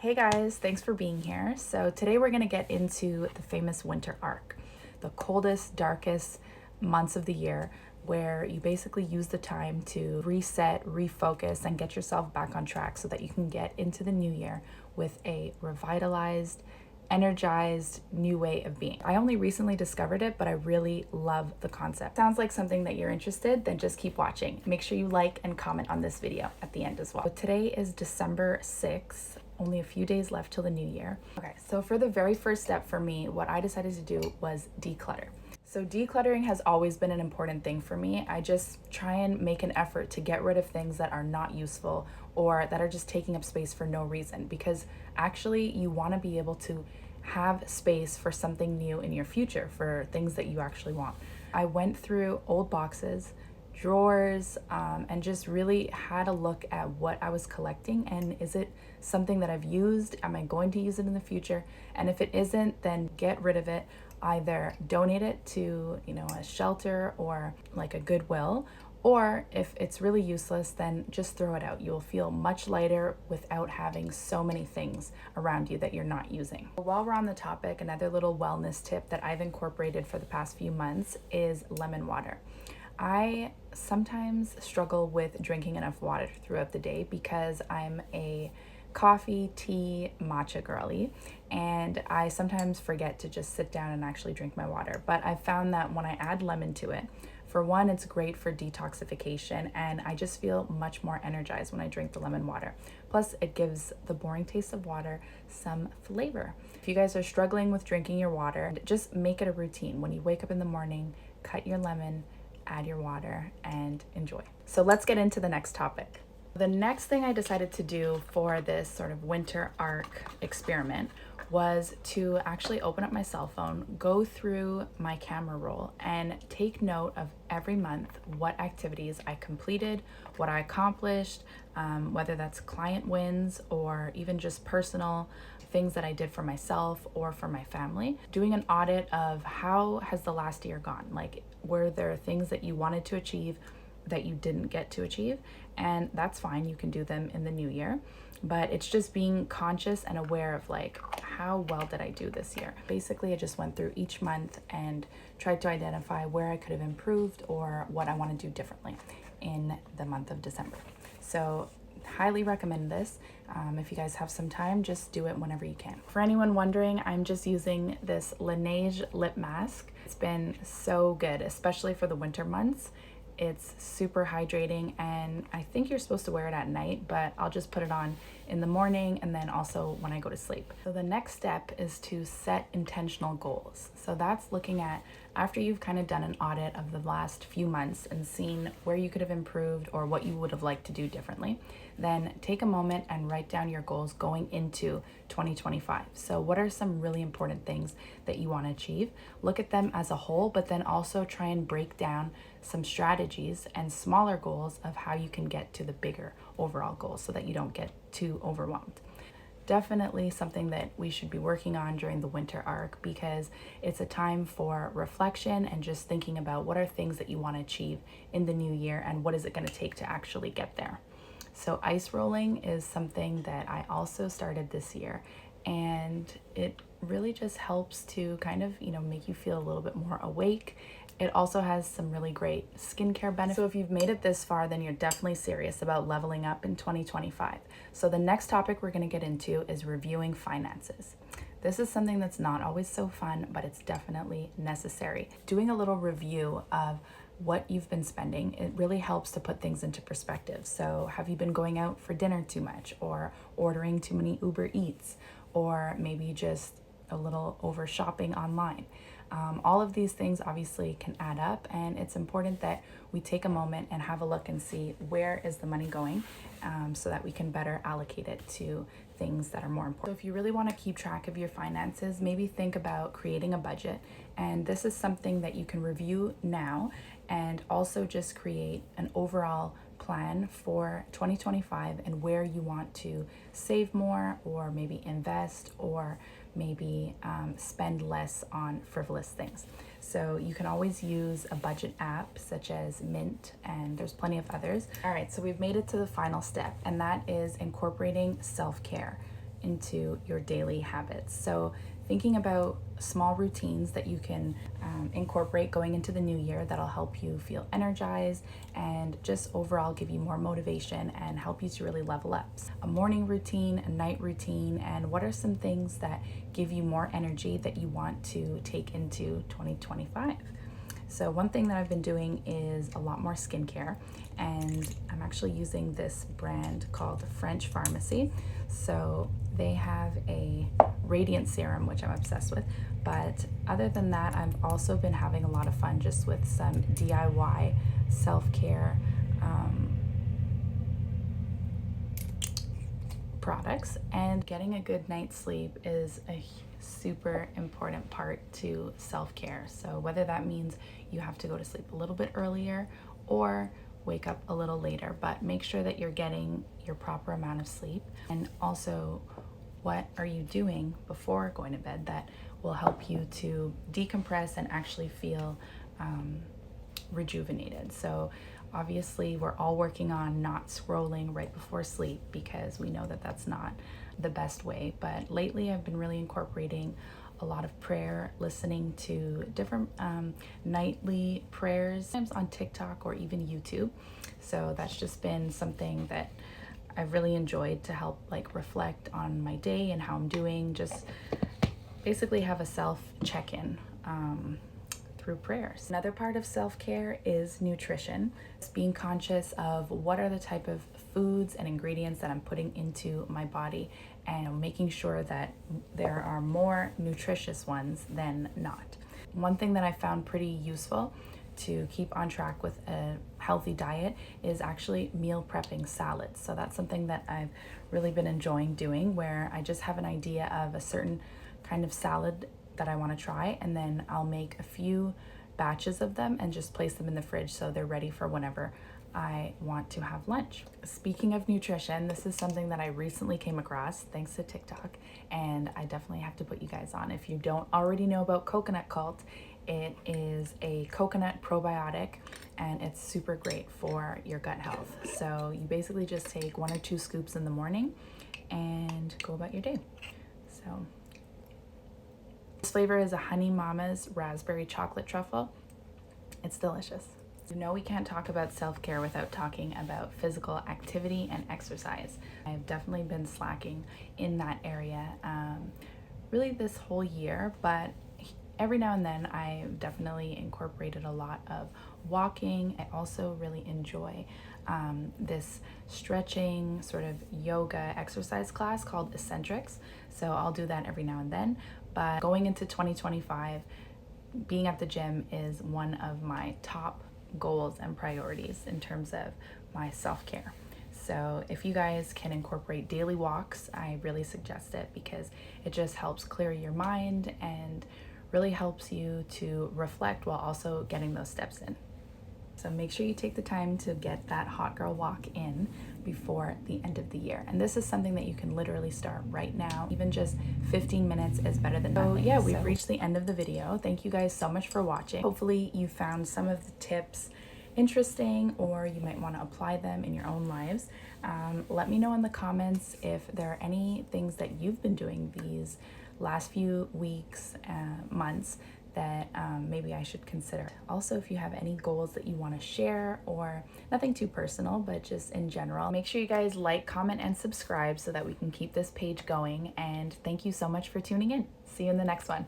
Hey guys, thanks for being here. So today we're going to get into the famous winter arc, the coldest, darkest months of the year, where you basically use the time to reset, refocus, and get yourself back on track so that you can get into the new year with a revitalized, energized new way of being. I only recently discovered it, but I really love the concept. Sounds like something that you're interested, then just keep watching. Make sure you like and comment on this video at the end as well. So today is December 6th. Only a few days left till the new year. Okay, so for the very first step for me, what I decided to do was declutter. So decluttering has always been an important thing for me. I just try and make an effort to get rid of things that are not useful or that are just taking up space for no reason, because actually you want to be able to have space for something new in your future, for things that you actually want. I went through old boxes, drawers, and just really had a look at what I was collecting, and is it something that I've used? Am I going to use it in the future? And if it isn't, then get rid of it. Either donate it to, a shelter or like a Goodwill, or if it's really useless, then just throw it out. You'll feel much lighter without having so many things around you that you're not using. While we're on the topic, another little wellness tip that I've incorporated for the past few months is lemon water. I sometimes struggle with drinking enough water throughout the day because I'm a coffee, tea, matcha girly, and I sometimes forget to just sit down and actually drink my water. But I've found that when I add lemon to it, for one, it's great for detoxification, and I just feel much more energized when I drink the lemon water. Plus, it gives the boring taste of water some flavor. If you guys are struggling with drinking your water, just make it a routine. When you wake up in the morning, cut your lemon, add your water, and enjoy. So let's get into the next topic. The next thing I decided to do for this sort of winter arc experiment was to actually open up my cell phone, go through my camera roll, and take note of every month what activities I completed, what I accomplished, whether that's client wins or even just personal things that I did for myself or for my family. Doing an audit of how has the last year gone? Like, were there things that you wanted to achieve that you didn't get to achieve? And that's fine, you can do them in the new year, but it's just being conscious and aware of like, how well did I do this year? Basically, I just went through each month and tried to identify where I could have improved or what I want to do differently in the month of December. So highly recommend this. If you guys have some time, just do it whenever you can. For anyone wondering, I'm just using this Laneige lip mask. It's been so good, especially for the winter months. It's super hydrating, and I think you're supposed to wear it at night, but I'll just put it on in the morning and then also when I go to sleep. So the next step is to set intentional goals. So that's looking at, after you've kind of done an audit of the last few months and seen where you could have improved or what you would have liked to do differently, then take a moment and write down your goals going into 2025. So what are some really important things that you want to achieve? Look at them as a whole, but then also try and break down some strategies and smaller goals of how you can get to the bigger overall goals so that you don't get too overwhelmed. Definitely something that we should be working on during the winter arc, because it's a time for reflection and just thinking about what are things that you want to achieve in the new year and what is it going to take to actually get there. So ice rolling is something that I also started this year, and it really just helps to kind of, make you feel a little bit more awake. It also has some really great skincare benefits. So if you've made it this far, then you're definitely serious about leveling up in 2025. So the next topic we're going to get into is reviewing finances. This is something that's not always so fun, but it's definitely necessary. Doing a little review of what you've been spending, it really helps to put things into perspective. So have you been going out for dinner too much, or ordering too many Uber Eats, or maybe just a little over shopping online? All of these things obviously can add up, and it's important that we take a moment and have a look and see where is the money going, so that we can better allocate it to things that are more important. So if you really want to keep track of your finances, maybe think about creating a budget. And this is something that you can review now and also just create an overall plan for 2025 and where you want to save more, or maybe invest, or maybe spend less on frivolous things. So you can always use a budget app such as Mint, and there's plenty of others. All right, so we've made it to the final step, and that is incorporating self-care. into your daily habits. So thinking about small routines that you can incorporate going into the new year that'll help you feel energized and just overall give you more motivation and help you to really level up. A morning routine, a night routine, and what are some things that give you more energy that you want to take into 2025? So one thing that I've been doing is a lot more skincare, and I'm actually using this brand called French Pharmacy. So they have a radiant serum, which I'm obsessed with. But other than that, I've also been having a lot of fun just with some DIY self-care products, and getting a good night's sleep is a super important part to self-care. So whether that means you have to go to sleep a little bit earlier or wake up a little later, but make sure that you're getting your proper amount of sleep. And also, what are you doing before going to bed that will help you to decompress and actually feel rejuvenated? So obviously we're all working on not scrolling right before sleep because we know that that's not the best way. But lately I've been really incorporating a lot of prayer, listening to different nightly prayers, sometimes on TikTok or even YouTube. So that's just been something that I've really enjoyed to help like reflect on my day and how I'm doing, just basically have a self check-in through prayers. Another part of self-care is nutrition. It's being conscious of what are the type of foods and ingredients that I'm putting into my body and making sure that there are more nutritious ones than not. One thing that I found pretty useful to keep on track with a healthy diet is actually meal prepping salads. So that's something that I've really been enjoying doing, where I just have an idea of a certain kind of salad that I want to try, and then I'll make a few batches of them and just place them in the fridge so they're ready for whenever I want to have lunch. Speaking of nutrition, this is something that I recently came across thanks to TikTok, and I definitely have to put you guys on. If you don't already know about Coconut Cult, it is a coconut probiotic and it's super great for your gut health. So you basically just take 1 or 2 scoops in the morning and go about your day. So this flavor is a Honey Mama's raspberry chocolate truffle. It's delicious. You know, we can't talk about self-care without talking about physical activity and exercise. I've definitely been slacking in that area really this whole year, but every now and then I've definitely incorporated a lot of walking. I also really enjoy this stretching sort of yoga exercise class called Eccentrics. So I'll do that every now and then. But going into 2025, being at the gym is one of my top goals and priorities in terms of my self-care. So if you guys can incorporate daily walks, I really suggest it because it just helps clear your mind and really helps you to reflect while also getting those steps in. So make sure you take the time to get that hot girl walk in before the end of the year. And this is something that you can literally start right now. Even just 15 minutes is better than nothing. So yeah, we've reached the end of the video. Thank you guys so much for watching. Hopefully you found some of the tips interesting, or you might want to apply them in your own lives. Let me know in the comments if there are any things that you've been doing these last few weeks, months, that maybe I should consider. Also, if you have any goals that you want to share, or nothing too personal, but just in general, make sure you guys like, comment, and subscribe so that we can keep this page going. And thank you so much for tuning in. See you in the next one.